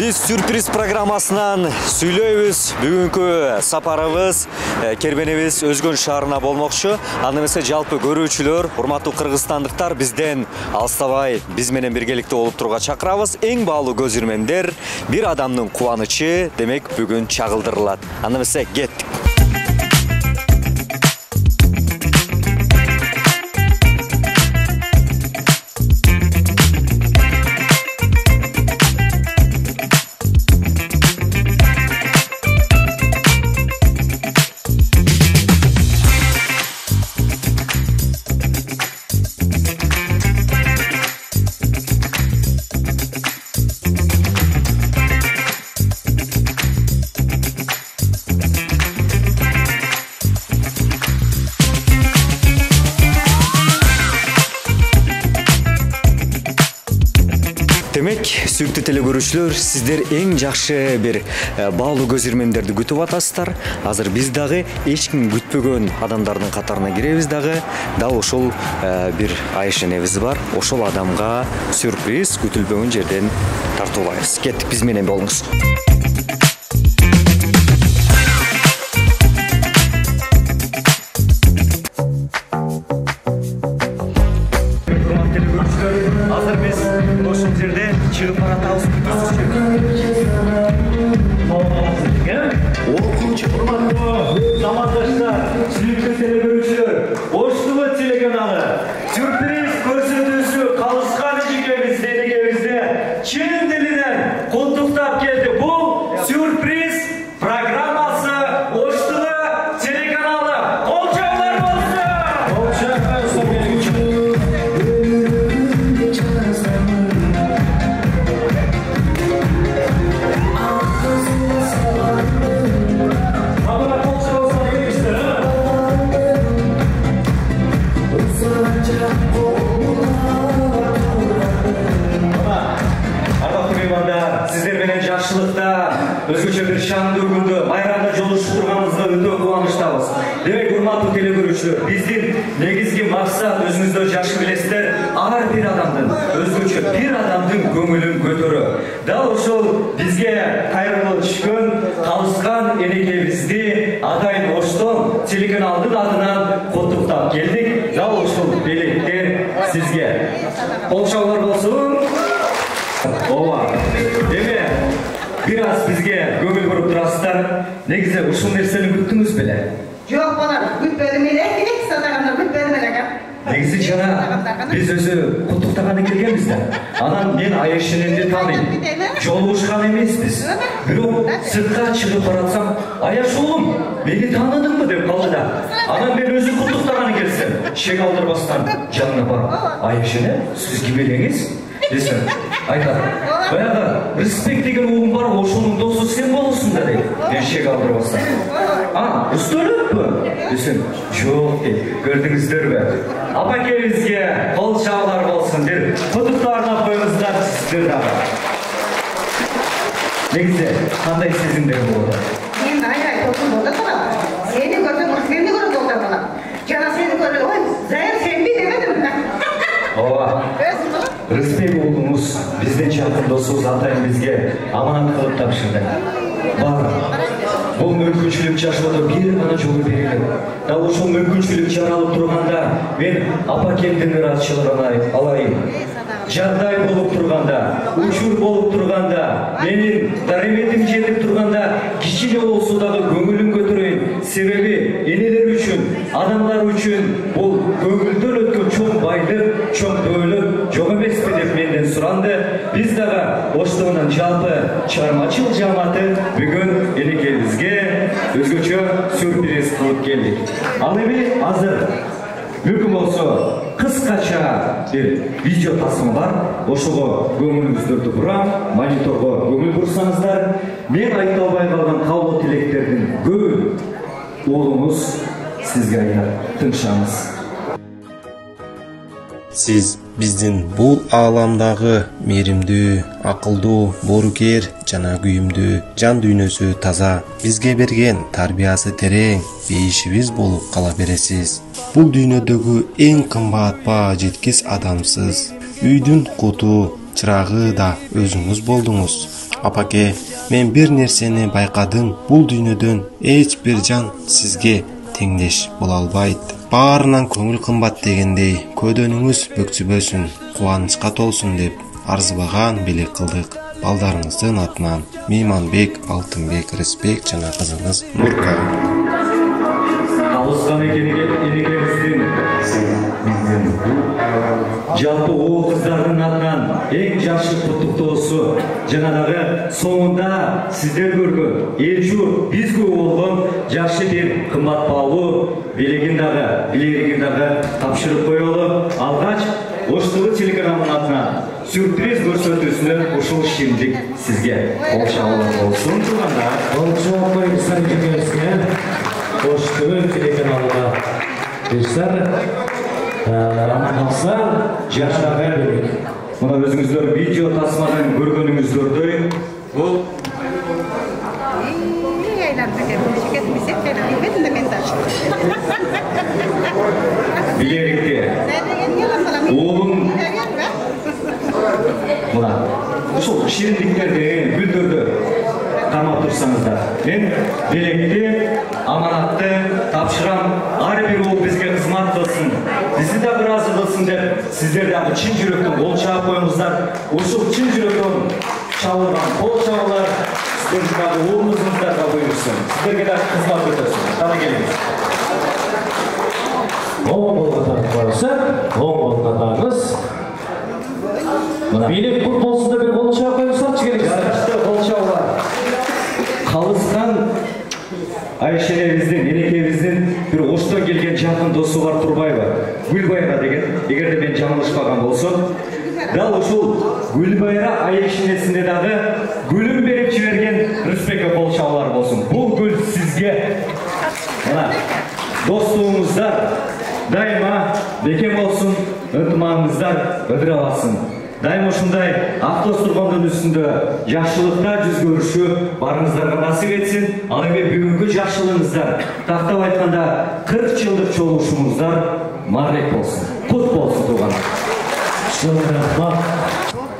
Biz sürpriz programmasынан сүйлөйбүз. Бүгүнкү сапарыбыз кербенебиз Өзгөн шаарына болмокчу. Аны эмесе жалпы көрүүчүлөр, урматтуу кыргызстандыктар бизден алыстабай биз менен биргеликте болуп турууга чакырабыз. Эң баалуу көзүрмендер, бир адамдын кубанычы демек бүгүн чагылдырылат. Аны эмесе кеттик. Демек, сүйүктүү телекөрүүчүлөр, сиздер эң жакшы бир баалуу көзүрмендерди күтүп атасыздар. Азыр биз дагы эч ким күтпөгөн адамдардын катарына киребиз дагы. Дал ошол бир Айыш энебиз бар. Ошол адамга сюрприз күтүлбөгөн жерден тартуулайбыз. Кеттик, биз менен болуңуз. Азыр биз ошол жерде чыгып баратабыз. Окуучу урматтуу замандаштар, сүйүктүү телекөрүүчүлөр, Оштубы телеканалы сюрприз көрсөтүүсү калышкан энегебизди чын дилинен куттуктап келди. Бул сюрприз программасы Оштубы телеканалы. Колчоолор болсун. Сиздер менен жакшылыкта өзгөчө бир шаңдуу күндө майрамда жолугушуп турганыбызга өтө кубанычтабыз. Демек, урматтуу телекөрүүчүлөр, биздин негизги максат, өзүңүздөр жакшы билесиздер, ар бир адамдын, өзгөчө бир адамдын көңүлүн көтөрүү. Дал ошол бизге кайрылып түшкөн калышкан энекебизди Атайын Оштон телеканалдын атынан куттуктап келдик. Дал ошол белектер сизге. Колчоолор болсун. Ооба. Деме, бир аз бизге көңүл буруп турасыздар. Негизи ушул нерсени күттүңүз беле? Жок, балам, күтпөдүм эле. Сатаганда күтпөдүм эле. Негизи жана биз өзү куттуктаганы келгенбиз да. Анан мен Айыш энемди тааныйм. Жолугушкан эмеспиз. Бирок сыртка чыгып баратсам, Аяш уулум, мени тааныдыңбы деп калды да. Анан мен өзү куттуктаганы келсем, шек алдырбастан жанына барып, Айыш эне, сиз ким элеңиз? Десем, айтады, баягы Рыспек деген уулум бар, ошонун досу сен болосуң да дейт. Мен шек алдырбастан. Устөлөппү? Десем, жок дейт. Көрдүңүздөрбү? Апакебизге кол чабуулар болсун деп куттуктоо арнап коебуздар сиздер дагы. Негизи кандай сезимдер болду? Мен аябай толкун болду балам. Сени көрсөм, мени көрөт болду балам. Жана сени көрөт, ой, Зайыр сенби демедим. Ооба. Рыспек уулумуз, биздин жакын досубуз Атайын бизге аманат кылып тапшырды. Бар. Бул мүмкүнчүлүк жашоодо бир гана жолу берилет. Дал ошол мүмкүнчүлүк жаралып турганда мен апакемдин ыраазычылыгын алайын. Жагдай болуп турганда, учур болуп турганда, менин дареметим жетип турганда, кичине болсо дагы көңүлүм көтөрөйүн. Себеби энелер үчүн, адамдар үчүн бул көңүлдөн өткөн чоң байлык, чоң дөөлөт жок эмеспи деп менден суранды. Биз дагы Оштубунун жалпы чыгармачыл жамааты бүгүн энекебизге өзгөчө сюрприз кылып келдик. Ал эми азыр мүмкүн болсо кыскача бир видео тасма бар. Ошого көңүлүңүздөрдү бурам, мониторго көңүл бурсаңыздар, мен айта албай калган каулуу тилектердин көбүн уулумуз сизге айтат. Тыңшаңыз. Сиз биздин бул ааламдагы мээримдүү, акылдуу, боорукер жана күйүмдүү, жан дүйнөсү таза, бизге берген тарбиясы терең бейишибиз болуп кала бересиз. Бул дүйнөдөгү эң кымбат баа жеткис адамсыз. Үйдүн куту, чырагы да өзүңүз болдуңуз. Апаке, мен бир нерсени байкадым. Бул дүйнөдөн эч бир жан сизге теңдеш боло албайт. Баарынан көңүл кымбат дегендей, көдөнүңүз бөксүбөсүн, кубанычка толсун деп арзыбаган белек кылдык. Балдарыңыздын атынан Мейманбек, Алтынбек, Рыспек жана кызыңыз Нурка. Алыскан энекемиздин жалпы ол кыздардын атынан эң жакшы куттуктоосу жана дагы соңунда сиздер көргөн эл журт бизге болгон жакшы бир кымбат баалуу белегин дагы тапшырып коелу. Алгач Ош ТВ телеканалынын атынан сюрприз көрсөтүүсүнө ушул шимдик сизге окшоолор болсун турганда. Окшоолор коюңуздар жекебизге Ош ТВ телеканалына достар аман жана дагы мына өзүңүздөр видео тасмадан көргөнүңүздөрдөй бул билерикте уулун мына ушул шириндиктерди гүлдөрдү кармап турсаңыздар, мен белекти аманатты тапшырам. Ар бир ул бизге кызмат кылсын, бизди да ыраазы кылсын деп сиздер дагы чын жүрөктөн кол чаап коюңуздар. Ушул чын жүрөктөн чабылган кол чабуулар сиздердин дагы уулуңуздарга буйруксун, сиздерге дагы кызмат өтөсүн. Кана келиңиз. оң болгон тарапыңыз, оң болгон тарапыңыз. Белек бут болсун деп бир кол чаап коюңуздарчы келиңиз. Кол чабуулар. Калыскан Айшенебиздин, энекебиздин бир Оштон келген жакын досу бар Турбайба, Гүлбайра деген, эгерде мен жаңылышпаган болсом, дал ушул Гүлбайра Айшенесинде дагы гүлүн берип жиберген Рыспекке кол чабуулар болсун. Бул гүл сизге. Мына достугуңуздар дайыма бекем болсун, ынтымагыңыздар өдүрө алсын. Дайым ушундай ак достургондун үстүндө жакшылыкта жүз көрүшүү барыңыздарга насип этсин. Ал эми бүгүнкү жакшылыгыңыздар, тактап айтканда 40 жылдык чогулушуңуздар мардек болсун. Кут болсун туугандар.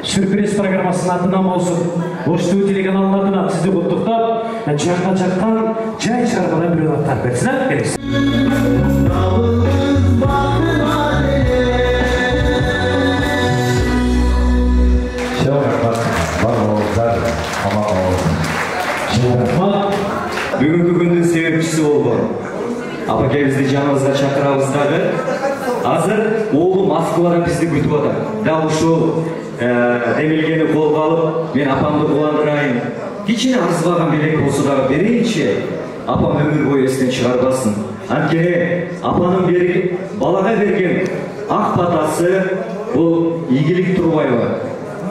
Сюрприз программасынын атынан болсун, Ош ТВ телеканалынын атынан сизди куттуктап, жакка жаккан жай чарбадан бирөө аттап берсин, келиңиз. Бүгүнкү күндүн себепчиси болгон апакебизди жаныбызга чакырабыз дагы. Азыр уулу Москвада бизди күтүп атат. Дал ушул демилгени колго алып, мен апамды кубандырайын. Кичине арзыбаган белек болсо дагы берейинчи, апам өмүр бою эстен чыгарбасын. Анткени апанын бери балага берген ак батасы бул ийгилик Турбайбы.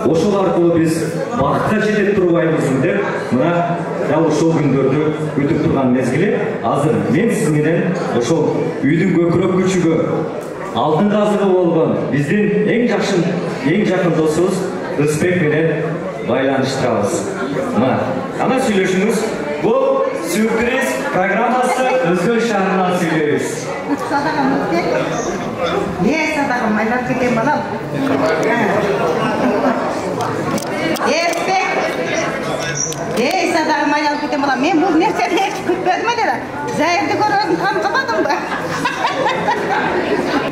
Ошол аркылуу биз бакытка жетет турбайбызбы деп, мына дал ошол күндөрдү күтүп турган мезгили. Азыр мен сиз менен ошол үйдүн көкүрөк күчүгү, алдын азыгы болгон биздин эң жакын досубуз Рыспек менен байланыштырабыз. Мына ана сүйлөшүңүз. Бул сюрприз программасы Өзгөн шаарынан сүйлөйбүз. Садагым майлап кеткен балам. Садагым майлап кеткен балам. Мен бул нерсени эч күтпөдүм эле. Зайырды көрөдүм, таныгамадым да.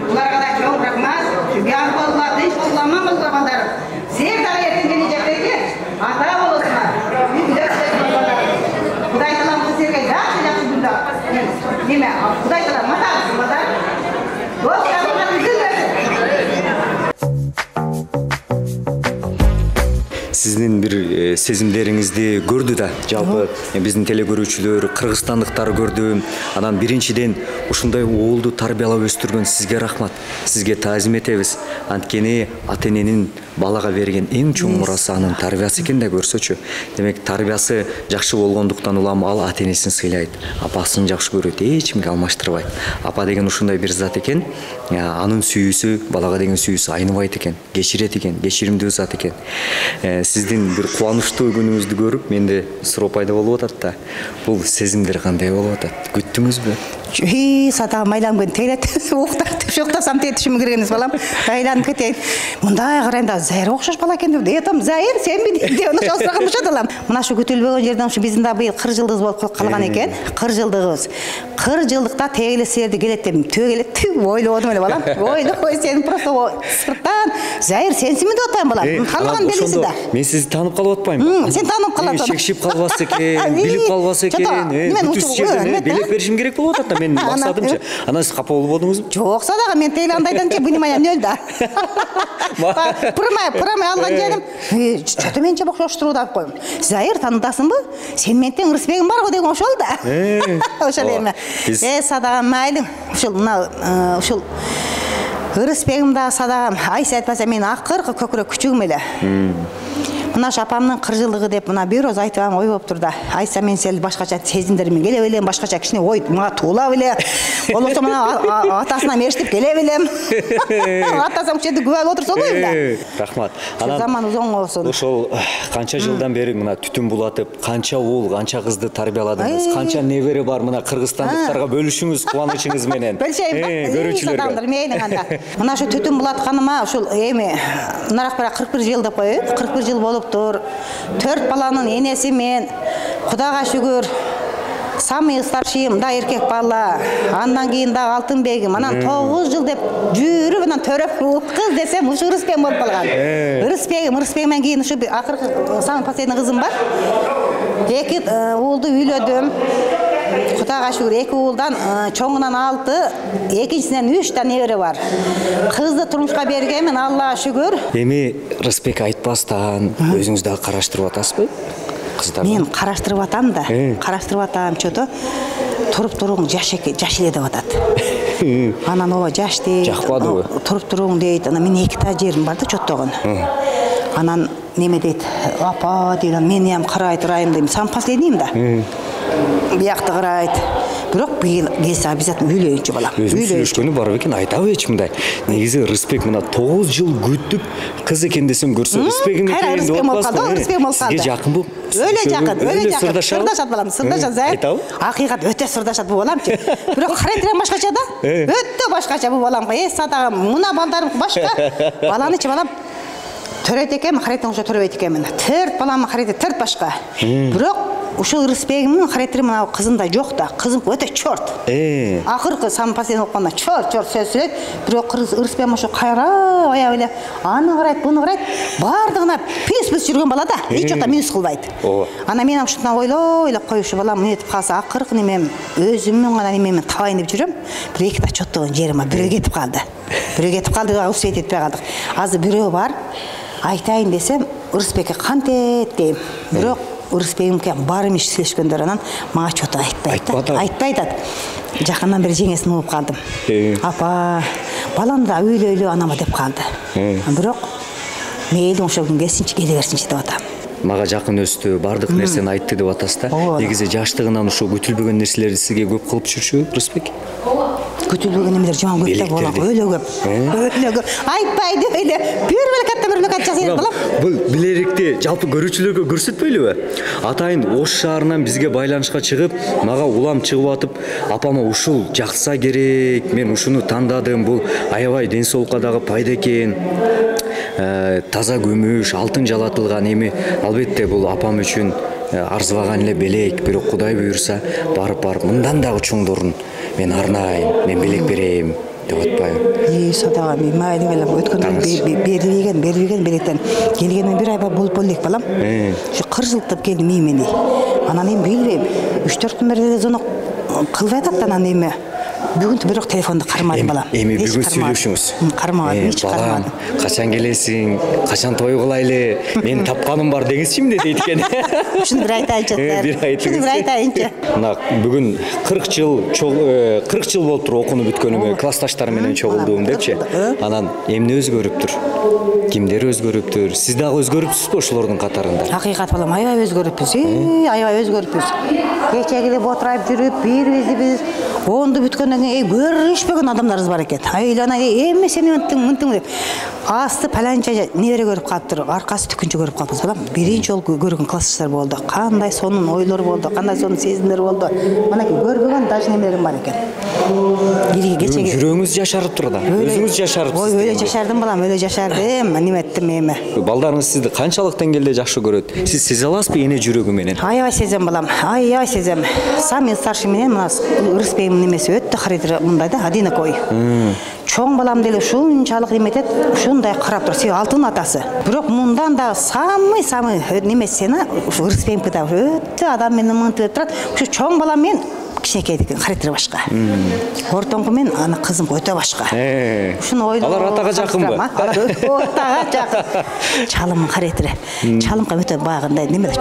Буларга да чоң рахмат. Жан болла, тынч болла, аман болла балдарым. Сен дагы эртеңге жактайчы, ата болосуңар. Кудай таалам силерге жакшы күндө. Неме, Кудай таалам матасын балдарым. Сиздин бир сезимдериңизди көрдү да. Жалпы биздин телекөрүүчүлөр, кыргызстандыктар көрдү. Анан биринчиден ушундай уулду тарбиялап өстүргөн сизге рахмат. Сизге таазим этебиз. Анткени ата-эненин балага берген эң чоң мурасы анын тарбиясы экен да, көрсөчү. Демек тарбиясы жакшы болгондуктан улам ал ата-энесин сыйлайт, апасын жакшы көрөт, эч кимге алмаштырбайт. Апа деген ушундай бир зат экен, анын сүйүүсү, балага деген сүйүүсү айныбайт экен, кечирет экен, кечиримдүү зат экен. Сиздин бир кубанычтуу күнүңүздү көрүп, менде суроо пайда болуп атат да. Бул сезимдер кандай болуп атат? Күттүңүзбү? Садагы майланып кетет. Уктасам түшүмө киргенбиз балам. Айланып кетет. Мындай карайында Зайыр окшош бала экен деп, "Этам Зайыр, сенби?" деп ошо сураган болчу алам. Мына шу күтүлбөгөн жерден ушу биздин да быйыл 40 жылдыгыбыз болуп калган экен. 40 жылдыгыбыз. 40 жылдыкта теги эле силерди келет деп төгө келет. Ойлободум эле балам. Ойлобой сен просто сырттан Зайыр сенсиңби деп атпайм балам. Таныган белгиси да. Мен сизди таанып калып атпаймынбы? Сен таанып каласың. Шекшип калбас экен, билип калбас экен. Бүтүс жерден белек беришим керек болуп атат да менин максатымчы. Анан сиз капа болбодуңузбу? Жок, Садагы мен тегил андайданчы внимание нөл да. Пырмай алган жерим. Чото менче окшоштуруу деп коем. Зайыр таныдасыңбы? Сен менен тең Рысбегим бар го деген ошол да. Ошол эме. Садагы майли. Ушул Рысбегим да Садагам айсы айтпаса мен акыркы көкүрөк күчүгүм эле. Мына апамдын 40 жылдыгы деп мына бир оз айтып ой болуп тур да. Айса мен сел башкача сезимдериммен келе белем, башкача кичине ой мага туула беле. Болбосо мына атасынан эшитип келе белем. Атасам кичине күбө алып отурса болбойм да. Рахмат. Анан заман узун болсун. Ошол канча жылдан бери мына түтүн булатып, канча уул, канча кызды тарбияладыңыз, канча небере бар мына кыргызстандыктарга бөлүшүңүз кубанычыңыз менен. Көрүүчүлөргө. Мына шу түтүн булатканыма ушул эми нарак бара 41 жыл деп коёбу. 41 жыл болуп 4 баланын энеси мен, Кудайга шүгүр, самый старшийым да эркек бала, андан кийин да Алтынбегим, анан 9 жыл деп жүрүп, анан төрөп кыз десем ушу Рысбегим болуп калган. Рысбегимден кийин ушу акыркы самый последний кызым бар. 2 уулду үйлөдүм. Кудайга шүгүр 2 уулдан чоңунан 6, экинчисинен 3 да небере бар. Кызды турмушка бергенмин, Аллага шүгүр. Эми Рысбек айтпастан өзүңүз дагы караштырып атасызбы? Кыздарды. Мен караштырып атам да. Караштырып атам, чото туруп туруң жаш эле деп атат. Анан ооба жаш дейт. Жакпадыбы? Туруп туруң дейт. Анан мен 2 та жерим бар да чоттогон. Анан неме дейт? Апа дейт, мен ям карай турайм дейм. Сам последнийм да. Биякты карайт. Бирок быйыл келсе обязательно үйлөнчү балам. Үйлөнүшкөнү бар экен, айтабы эч мындай. Негизи Рысбек мына 9 жыл күтүп кыз экен десем көрсө, Рысбегим экен деп атпаспы? Сизге жакынбы? Өлө жакын. Сырдашат балам, сырдашат Зайыр. Акыйкат өтө сырдашат бу баламчы. Бирок характерим башкача да. Өтө башкача бу балам. Садагым, мына балдарым башка. Баланычы балам төрөйт экен, характерим ошо төрөбөйт экенмин. 4 баламдын характери 4 башка. Бирок ушул Рысбегимдин характери мына кызымда жок да. Кызым өтө чорт. Акыркы самый последний окканда чорт сөз сүйлөйт. Бирок Рысбегим ошо кайра аяп эле аны карайт, буну карайт. Бардыгына пис жүргөн бала да. Эч жакта минус кылбайт. Анан мен ушундан ойлоп коюшу балам нетип калса акыркы немем өзүмдүн гана немемен табайын деп жүрөм. Бир 2 та чоттогон жерим бар. Бирөө кетип калды. Успеть этпей калдык. Азыр бирөө бар. Айтайын десем, Рысбекке кантет дейм. Бирок Рысбегимге барым иш сүйлөшкөндөр анан мага чото айтпайт. Жакындан бери жеңесин угуп калдым. Апа, балам да үйлөйлү анама деп калды. Бирок мейли ошол күн келсинчи, келе берсинчи деп атам. Мага жакын өстү, бардык нерсени айтты деп атасыз да. Негизи жаштыгынан ушул күтүлбөгөн нерселерди сизге көп кылып жүрчүбү Рысбек? Күтүлбөгөн немелер жаман көп да болот. Өлө көп. Айтпайды эле. Бир мелкат жасайт балам. Бул билерикти жалпы көрүүчүлөргө көрсөтпөйлүбү? Атайын Ош шаарынан бизге байланышка чыгып, мага улам чыгып атып, апама ушул жакса керек, мен ушуну тандадым, бул аябай ден соолукка дагы пайда экен. Таза күмүш, алтын жалатылган эми албетте бул апам үчүн арзыбаган эле белек, бирок Кудай буйруса барып мындан дагы чоңдорун мен арнайын, мен белек берем деп атпайбы? Садага мен майдың эле өткөндө берилген белектен келгениме 1 ай болуп элек балам. Ушу 40 жылдап келдим мени. Анан эми билбейм. 3-4 күн бери эле зонок кылбай атат анан эми. Бүгін бирок телефонду кармадым балам. Эми бүгүн сүйлөшүңүз. Кармадым, эч Балам, кармадым. качан келесиң? Качан той кылайлы? Мен тапканым бар деңизчи эмне дейт экен. Ушуну бир айтайынчы. Ушуну бир айтайынчы. Мына бүгүн 40 жыл болуптур окууну бүткөнүмө, классташтар менен чогулдум депчи. Анан эмне өзгөрүптүр? Кимдер өзгөрүптүр? Сиз дагы өзгөрүпсүзбү ошолордун катарында? Акыйкат балам, аябай өзгөрүппүз. Аябай өзгөрүппүз. Кечегиле отурап жүрүп, биз оонду бүткөндөн кийин көрүшпөгөн адамдарыбыз бар экен. Айлана эми сени мынтың деп. Асты паланча небере көрүп калыптыр, аркасы түкүнчө көрүп калыппыз балам. Биринчи жолу көргөн классташтар болду. Кандай сонун ойлор болду, кандай сонун сезимдер болду. Мынакей көрбөгөн даже немелерим бар экен. Кечеги Жүрөгүңүз жашарып тур да. Өзүңүз жашарыпсыз. Ой, өлө жашардым балам, өлө жашардым. Неметтим эми. Балдарыңыз сизди канчалык деңгээлде жакшы көрөт? Сиз сезе аласызбы эне жүрөгү менен? Аябай сезем балам, аябай сезем. Сам старший менен мына Рыспеймдин немеси өтө характери мындай да, одинаковый. Чоң балам деле ушунчалык эметет, ушундай карап тур, себеби алтын атасы. Бирок мындан да самый немесина, Рыспеймдики да өтө адам менен мынтып турат. Ушу чоң балам мен кичинекейдикин характери башка. Ортоңку мен аны кызым өтө башка. Ушуну ойлоп. Алар атага жакынбы? Алар атага жакын. Чалымдын характери. Чалымга өтө багындай неме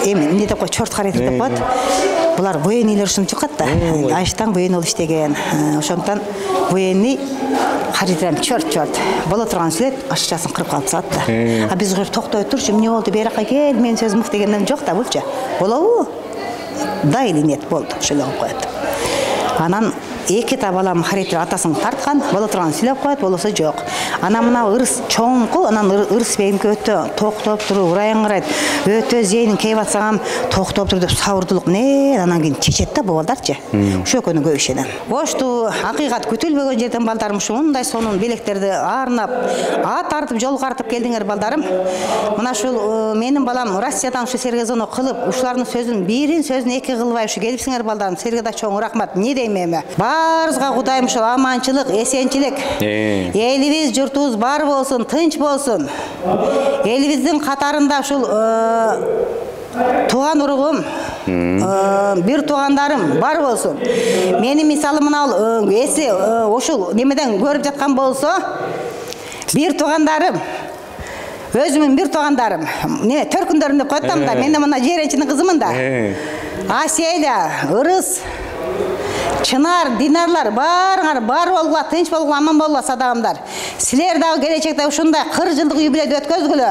эми эмне деп кой, чорт характер деп коет. Булар военныйлар ушуну чыкат да. Айштан военный болуп иштеген. Ошондон военный характерин чорт. Боло турган сүрөт ашчасын кырып калып саат да. А биз токтой турчу, эмне болду, бери жака кел, менин сөзүм мык дегенден жок да булчу. Болобу? Да или нет болду, ошол кылып коет. Анан эки та балам характер атасын тарткан, боло турган сүйлөп коет, болосо жок. Анан мына ырыс чоңку, анан Рыспеймдики өтө токтоп туруп, урайыңырайт. Өтө зейнин кейип атсагам токтоп туруп деп сабырдуулук не, анан кийин чечет да бу балдарчы. Ошо экөөнүн көбүшенен. Ошту акыйкат күтүлбөгөн жерден балдарым ушундай сонун белектерди арнап, ат тартып, жол картып келдиңер балдарым. Мына ушул менин балам Россиядан ушу сергезоно кылып, ушулардын сөзүн бирин сөзүн эки кылбай ушу келипсиңер балдарым. Силерге да чоң рахмат. Не дейм эми? Баарыбызга Кудайым ушул аманчылык, эсенчилик. Элибиз, журтубуз бар болсун, тынч болсун. Элибиздин катарында ушул туган уругум, бир туугандарым бар болсун. Менин мисалы мына эси ушул немеден көрүп жаткан болсо, бир туугандарым, өзүмүн бир туугандарым, не төркүндөрүм деп коет да, мен мына жээренчинин кызымын да. Аселя, Ырыс, Чынар, Динарлар, барыңар бар болгула, тынч болгула, аман болгула садагымдар. Силер дагы келечекте ушундай 40 жылдык юбилейди өткөзгүлө.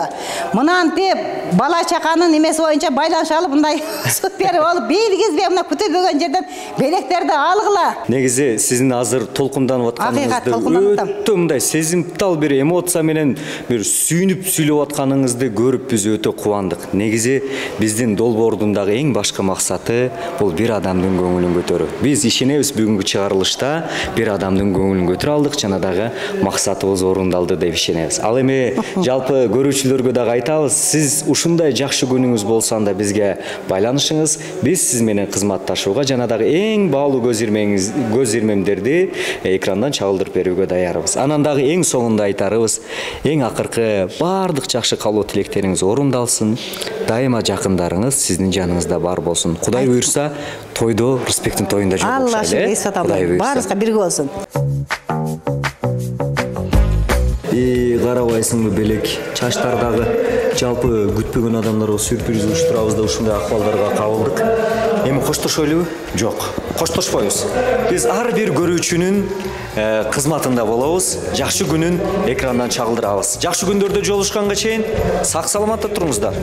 Мынантип бала чаканын немеси боюнча байланыша алып, мындай супер болуп, билгизбей мына күтүлбөгөн жерден белектерди алгыла. Негизи сиздин азыр толкунданып атканыңызды өтө мындай сезимтал бир эмоция менен бир сүйүнүп сүйлөп атканыңызды көрүп биз өтө кубандык. Негизи биздин долбоордун дагы эң башкы максаты бул бир адамдын көңүлүн көтөрүү. Биз ишенебиз бүгүнкү чыгарылышта бир адамдын көңүлүн көтөрө алдык жана дагы максатыбыз орундалды деп ишенебиз. Ал эми жалпы көрүүчүлөргө дагы айтабыз, сиз ушундай жакшы күнүңүз болсо анда бизге байланышыңыз. Биз сиз менен кызматташууга жана дагы эң баалуу көз ирмемдерди экрандан чагылдырып берүүгө даярбыз. Анан дагы эң соңунда айтарыбыз, эң акыркы баардык жакшы каалоо тилектериңиз орундалсын. Дайыма жакындарыңыз сиздин жаныңызда бар болсун. Кудай буйрса, тойдо Рыспектин тоюнда жолугушайлы. Баарыбызга бирге болсун. Карабайсыңбы белек, чачтардагы жалпы күтпөгөн адамдарга сюрприз уюштурабыз да ушундай акыбалдарга кабылдык. Эми коштошойлубу? Жок, коштошпойбуз. Биз ар бир көрүүчүнүн кызматында болобуз. Жакшы күнүн экрандан чагылдырабыз. Жакшы күндөрдө жолугушканга чейин сак саламатта туруңуздар.